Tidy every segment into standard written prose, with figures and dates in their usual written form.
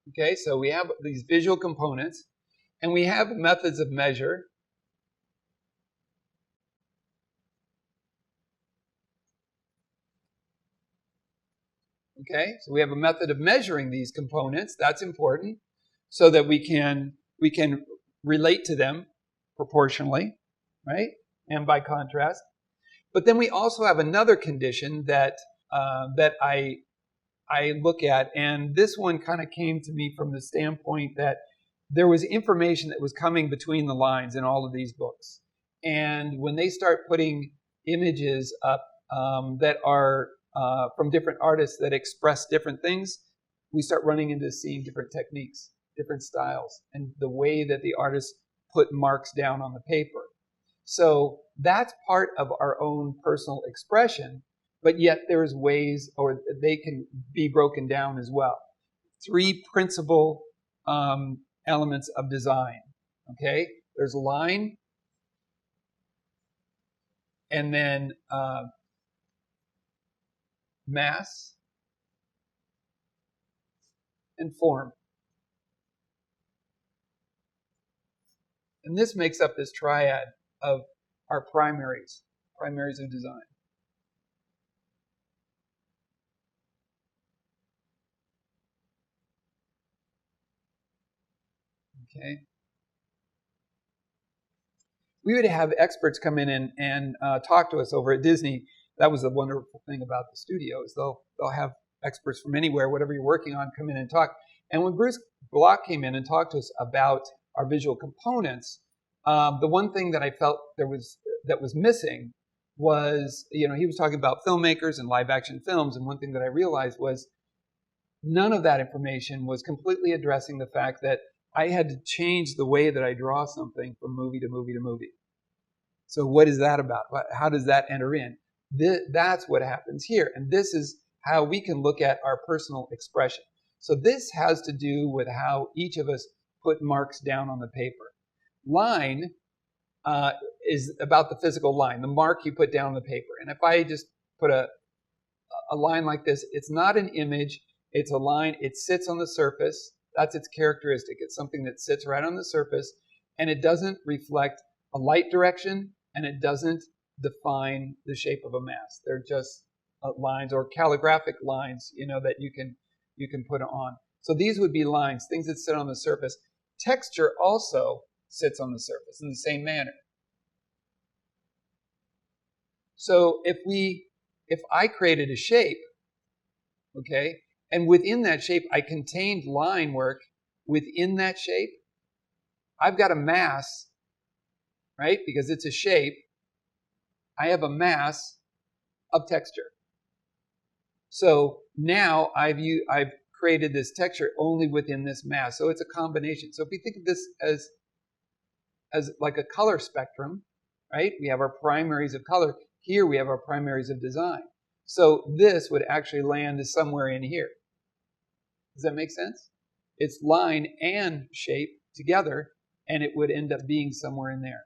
Okay, so we have these visual components, and we have methods of measure. Okay, so we have a method of measuring these components. That's important, so that we can relate to them proportionally, right? And by contrast. But then we also have another condition that I look at, and this one kind of came to me from the standpoint that there was information that was coming between the lines in all of these books. And when they start putting images up that are from different artists that express different things, we start running into seeing different techniques, different styles, and the way that the artists put marks down on the paper. So that's part of our own personal expression, but yet there's ways, or they can be broken down as well. Three principal elements of design. Okay, there's line, and then mass, and form. And this makes up this triad of our primaries of design. Okay. We would have experts come in and talk to us over at Disney. That was the wonderful thing about the studio, is they'll have experts from anywhere, whatever you're working on, come in and talk. And when Bruce Block came in and talked to us about our visual components, the one thing that I felt that was missing was, he was talking about filmmakers and live action films, and one thing that I realized was none of that information was completely addressing the fact that I had to change the way that I draw something from movie to movie to movie. So what is that about? How does that enter in? That's what happens here. And this is how we can look at our personal expression. So this has to do with how each of us put marks down on the paper. Line is about the physical line, the mark you put down on the paper. And if I just put a line like this, it's not an image, it's a line, it sits on the surface. That's its characteristic. It's something that sits right on the surface, and it doesn't reflect a light direction, and it doesn't define the shape of a mass. They're just lines or calligraphic lines, that you can put on. So these would be lines, things that sit on the surface. Texture also sits on the surface in the same manner. So if I created a shape, okay, and within that shape I contained line work within that shape, I've got a mass, right? Because it's a shape. I have a mass of texture. So now I've created this texture only within this mass. So it's a combination. So if you think of this as like a color spectrum, right? We have our primaries of color. Here we have our primaries of design. So this would actually land somewhere in here. Does that make sense? It's line and shape together, and it would end up being somewhere in there.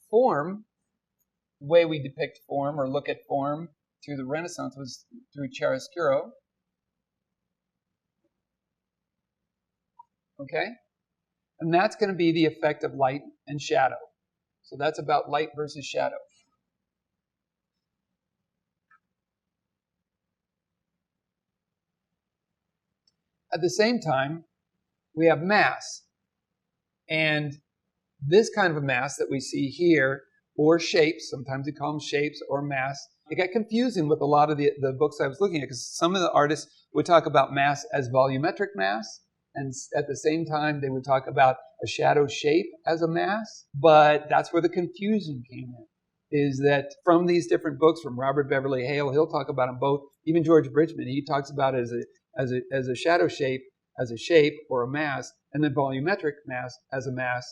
Form, the way we depict form or look at form through the Renaissance was through chiaroscuro. Okay? And that's going to be the effect of light and shadow. So that's about light versus shadow. At the same time, we have mass. And this kind of a mass that we see here, or shapes, sometimes we call them shapes or mass, it got confusing with a lot of the books I was looking at, because some of the artists would talk about mass as volumetric mass, and at the same time they would talk about a shadow shape as a mass. But that's where the confusion came in, is that from these different books, from Robert Beverly Hale, he'll talk about them both. Even George Bridgman, he talks about it as a shadow shape, as a shape or a mass, and then volumetric mass as a mass,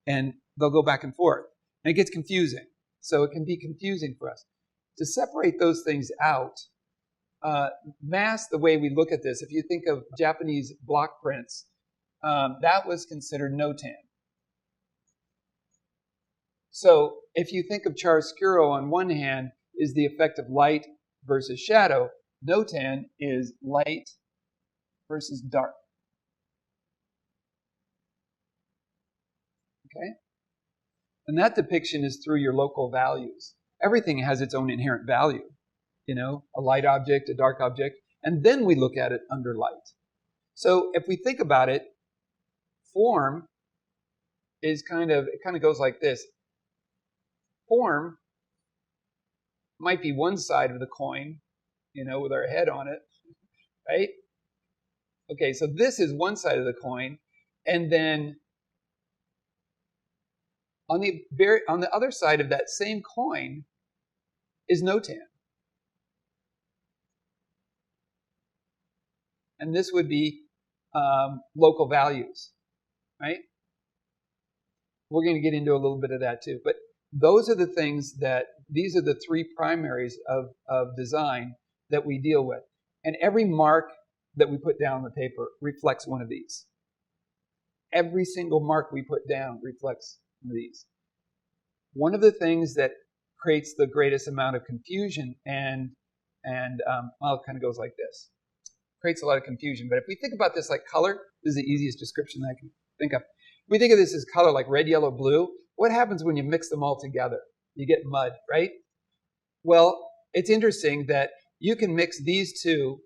and they'll go back and forth. And it gets confusing. So it can be confusing for us. To separate those things out, mass, the way we look at this, if you think of Japanese block prints, that was considered notan. So if you think of chiaroscuro on one hand is the effect of light versus shadow, notan is light versus dark. Okay? And that depiction is through your local values. Everything has its own inherent value. You know, a light object, a dark object, and then we look at it under light. So if we think about it, form is it kind of goes like this. Form might be one side of the coin, you know, with our head on it, right? Okay, so this is one side of the coin, and then on the other side of that same coin is notan. And this would be local values, right? We're going to get into a little bit of that too. But those are the things these are the three primaries of design that we deal with. And every mark that we put down on the paper reflects one of these. Every single mark we put down reflects one of these. One of the things that creates the greatest amount of confusion it kind of goes like this. Creates a lot of confusion. But if we think about this like color, this is the easiest description I can think of. If we think of this as color like red, yellow, blue, what happens when you mix them all together? You get mud, right? Well, it's interesting that you can mix these two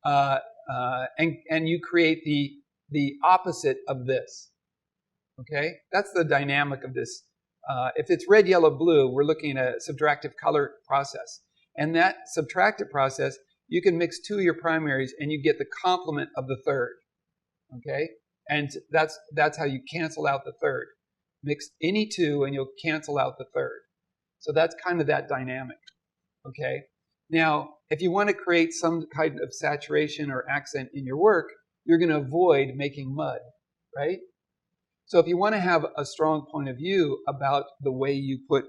and you create the opposite of this. Okay? That's the dynamic of this. If it's red, yellow, blue, we're looking at a subtractive color process. And that subtractive process, you can mix two of your primaries and you get the complement of the third. Okay? And that's how you cancel out the third. Mix any two and you'll cancel out the third. So that's kind of that dynamic. Okay? Now, if you want to create some kind of saturation or accent in your work, you're going to avoid making mud, right? So if you want to have a strong point of view about the way you put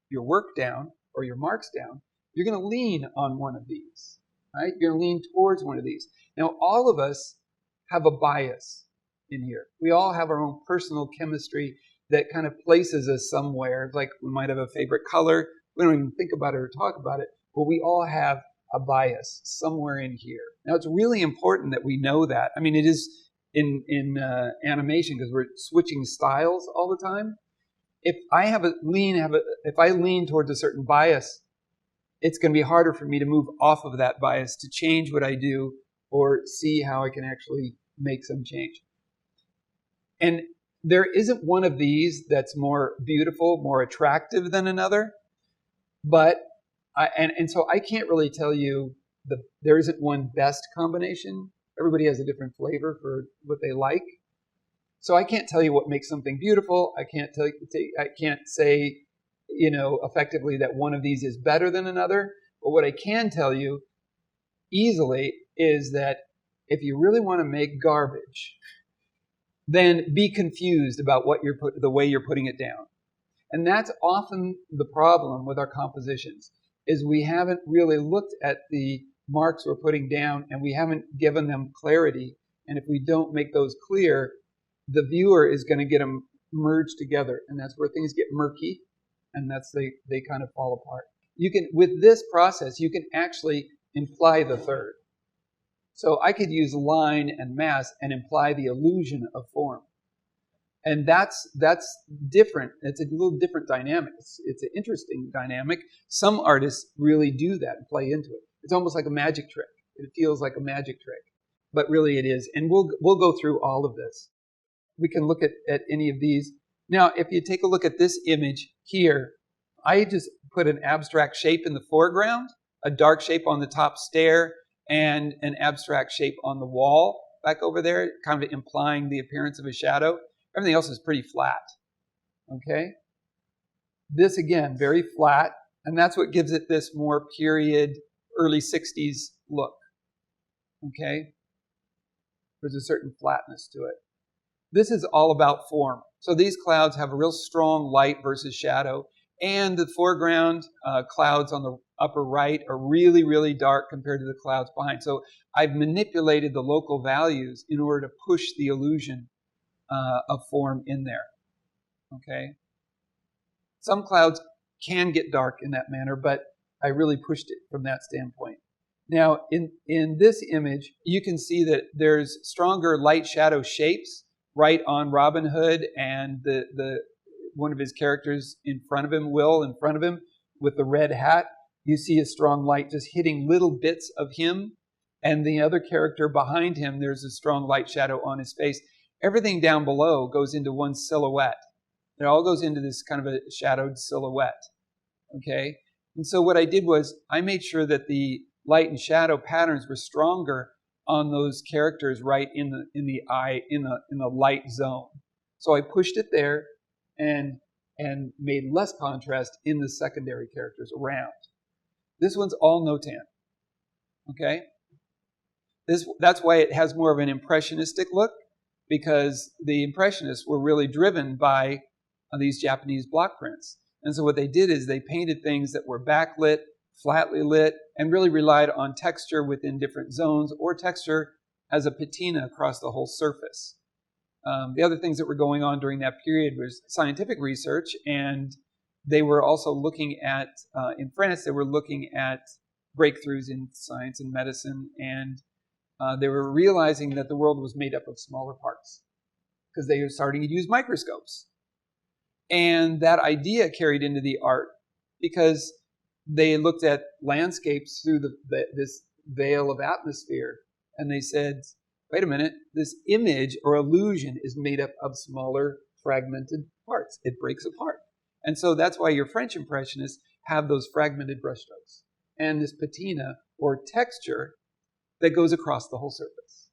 your work down or your marks down, you're going to lean on one of these, right? You're going to lean towards one of these. Now, all of us have a bias in here. We all have our own personal chemistry that kind of places us somewhere. Like we might have a favorite color. We don't even think about it or talk about it, but we all have a bias somewhere in here. Now, it's really important that we know that. I mean, it is in animation because we're switching styles all the time. If I lean towards a certain bias, it's going to be harder for me to move off of that bias to change what I do or see how I can actually make some change. And there isn't one of these that's more beautiful, more attractive than another. But so I can't really tell you there isn't one best combination. Everybody has a different flavor for what they like. So I can't tell you what makes something beautiful. I can't say, effectively that one of these is better than another. But what I can tell you easily is that if you really want to make garbage, then be confused about the way you're putting it down. And that's often the problem with our compositions, is we haven't really looked at the marks we're putting down and we haven't given them clarity. And if we don't make those clear, the viewer is going to get them merged together. And that's where things get murky, and they kind of fall apart. With this process, you can actually imply the third. So I could use line and mass and imply the illusion of form. And that's different. It's a little different dynamic. It's an interesting dynamic. Some artists really do that and play into it. It's almost like a magic trick. It feels like a magic trick, but really it is. And we'll go through all of this. We can look at any of these. Now, if you take a look at this image here, I just put an abstract shape in the foreground, a dark shape on the top stair, and an abstract shape on the wall back over there, kind of implying the appearance of a shadow. Everything else is pretty flat. Okay? This, again, very flat, and that's what gives it this more period, early 60s look. Okay? There's a certain flatness to it. This is all about form. So these clouds have a real strong light versus shadow, and the foreground clouds on the upper right are really, really dark compared to the clouds behind. So I've manipulated the local values in order to push the illusion of form in there. Okay? Some clouds can get dark in that manner, but I really pushed it from that standpoint. Now, in this image, you can see that there's stronger light shadow shapes right on Robin Hood and the one of his characters in front of him, Will, in front of him with the red hat. You see a strong light just hitting little bits of him. And the other character behind him, there's a strong light shadow on his face. Everything down below goes into one silhouette. It all goes into this kind of a shadowed silhouette. Okay? And so what I did was I made sure that the light and shadow patterns were stronger on those characters right in the eye, in the light zone. So I pushed it there and made less contrast in the secondary characters around. This one's all Notan. Okay? That's why it has more of an impressionistic look, because the Impressionists were really driven by these Japanese block prints. And so what they did is they painted things that were backlit, flatly lit, and really relied on texture within different zones or texture as a patina across the whole surface. The other things that were going on during that period was scientific research, and they were also looking at, in France, they were looking at breakthroughs in science and medicine, and they were realizing that the world was made up of smaller parts because they were starting to use microscopes. And that idea carried into the art because they looked at landscapes through this veil of atmosphere, and they said, wait a minute, this image or illusion is made up of smaller fragmented parts. It breaks apart. And so that's why your French Impressionists have those fragmented brushstrokes and this patina or texture that goes across the whole surface.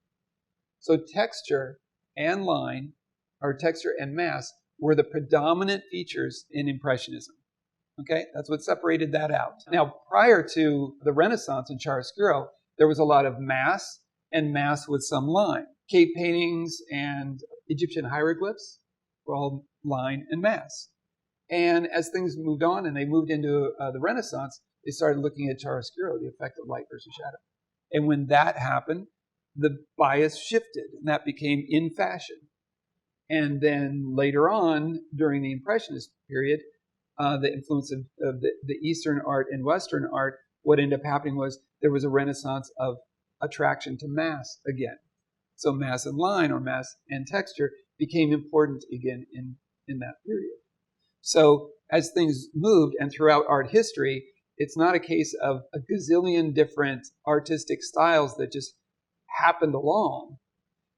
So texture and line, or texture and mass, were the predominant features in Impressionism. Okay, that's what separated that out. Now, prior to the Renaissance in chiaroscuro, there was a lot of mass and mass with some line. Cave paintings and Egyptian hieroglyphs were all line and mass. And as things moved on and they moved into the Renaissance, they started looking at chiaroscuro, the effect of light versus shadow. And when that happened, the bias shifted, and that became in fashion. And then later on, during the Impressionist period, the influence of the Eastern art and Western art, what ended up happening was there was a renaissance of attraction to mass again. So mass and line, or mass and texture, became important again in that period. So as things moved, and throughout art history, it's not a case of a gazillion different artistic styles that just happened along.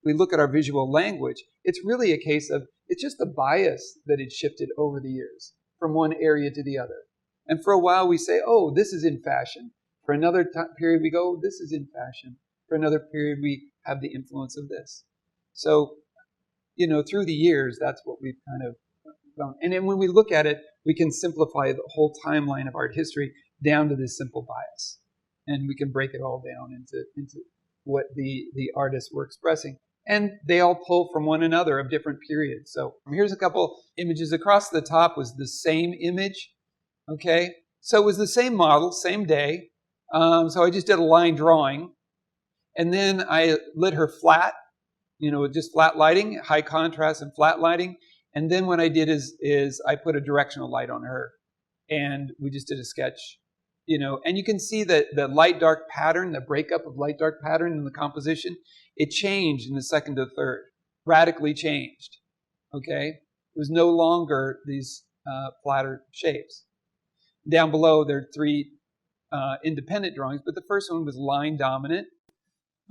We look at our visual language, it's really a case of, it's just the bias that had shifted over the years from one area to the other. And for a while we say, oh, this is in fashion. For another period we go, this is in fashion. For another period we have the influence of this. So, through the years, that's what we've kind of found. And then when we look at it, we can simplify the whole timeline of art history down to this simple bias. And we can break it all down into what the artists were expressing. And they all pull from one another of different periods. So here's a couple images. Across the top was the same image. Okay, so it was the same model, same day. So I just did a line drawing. And then I lit her flat, with just flat lighting, high contrast and flat lighting. And then what I did is I put a directional light on her. And we just did a sketch, And you can see that the light-dark pattern, the breakup of light-dark pattern in the composition, it changed in the second to third, radically changed. Okay? It was no longer these flatter shapes. Down below, there are three independent drawings, but the first one was line dominant.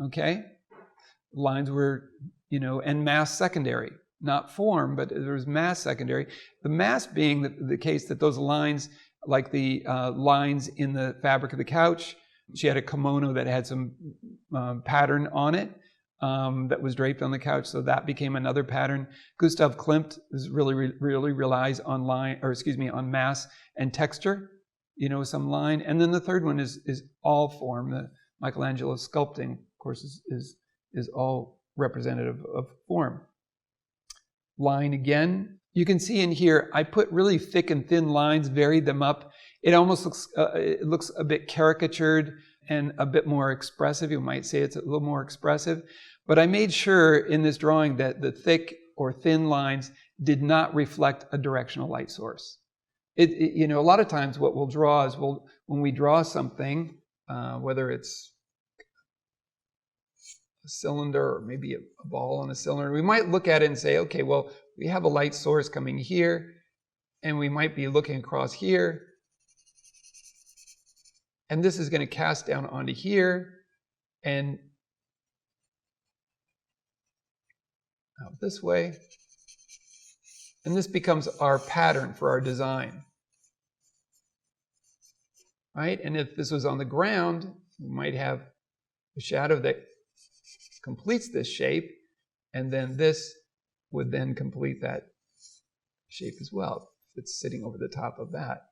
Okay? Lines were, and mass secondary. Not form, but there was mass secondary. The mass being the case that those lines, like the lines in the fabric of the couch, she had a kimono that had some pattern on it that was draped on the couch, so that became another pattern. Gustav Klimt really relies on on mass and texture, some line. And then the third one is all form. The Michelangelo sculpting, of course, is all representative of form. Line again. You can see in here, I put really thick and thin lines, varied them up. It almost looks a bit caricatured and a bit more expressive. You might say it's a little more expressive. But I made sure in this drawing that the thick or thin lines did not reflect a directional light source. A lot of times what we'll draw is when we draw something, whether it's cylinder, or maybe a ball on a cylinder. We might look at it and say, okay, well, we have a light source coming here, and we might be looking across here, and this is going to cast down onto here, and out this way, and this becomes our pattern for our design, right? And if this was on the ground, we might have a shadow that completes this shape, and then this would then complete that shape as well. It's sitting over the top of that.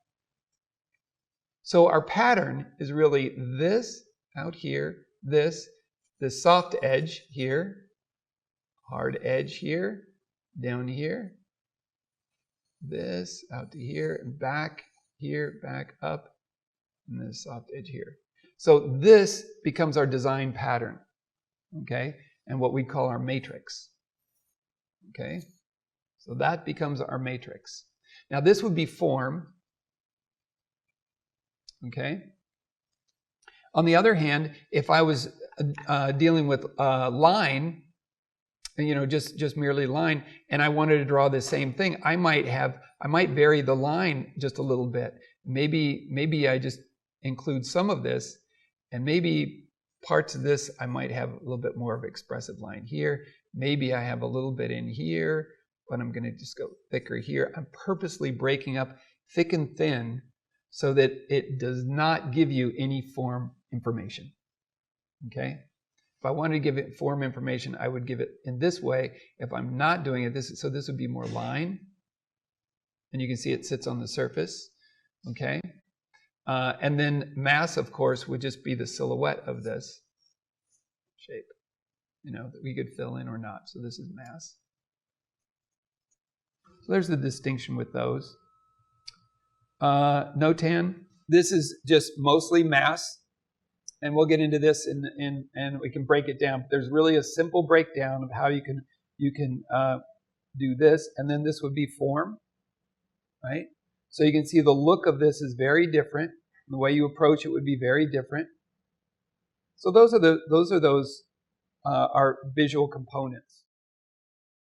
So our pattern is really this out here, this soft edge here, hard edge here, down here, this out to here, and back here, back up, and this soft edge here. So this becomes our design pattern, okay, and what we call our matrix, okay? So that becomes our matrix. Now this would be form, okay? On the other hand, if I was dealing with line, you know, just merely line, and I wanted to draw the same thing, I might vary the line just a little bit. Maybe I just include some of this, and maybe parts of this I might have a little bit more of expressive line here. Maybe I have a little bit in here, but I'm going to just go thicker here. I'm purposely breaking up thick and thin so that it does not give you any form information, okay? If I wanted to give it form information, I would give it in this way. If I'm not doing it, this would be more line. And you can see it sits on the surface, okay? And then mass, of course, would just be the silhouette of this shape, you know, that we could fill in or not. So this is mass. So there's the distinction with those. Notan, this is just mostly mass. And we'll get into this and we can break it down. There's really a simple breakdown of how you can do this, and then this would be form, right? So you can see the look of this is very different. The way you approach it would be very different. So those are our visual components.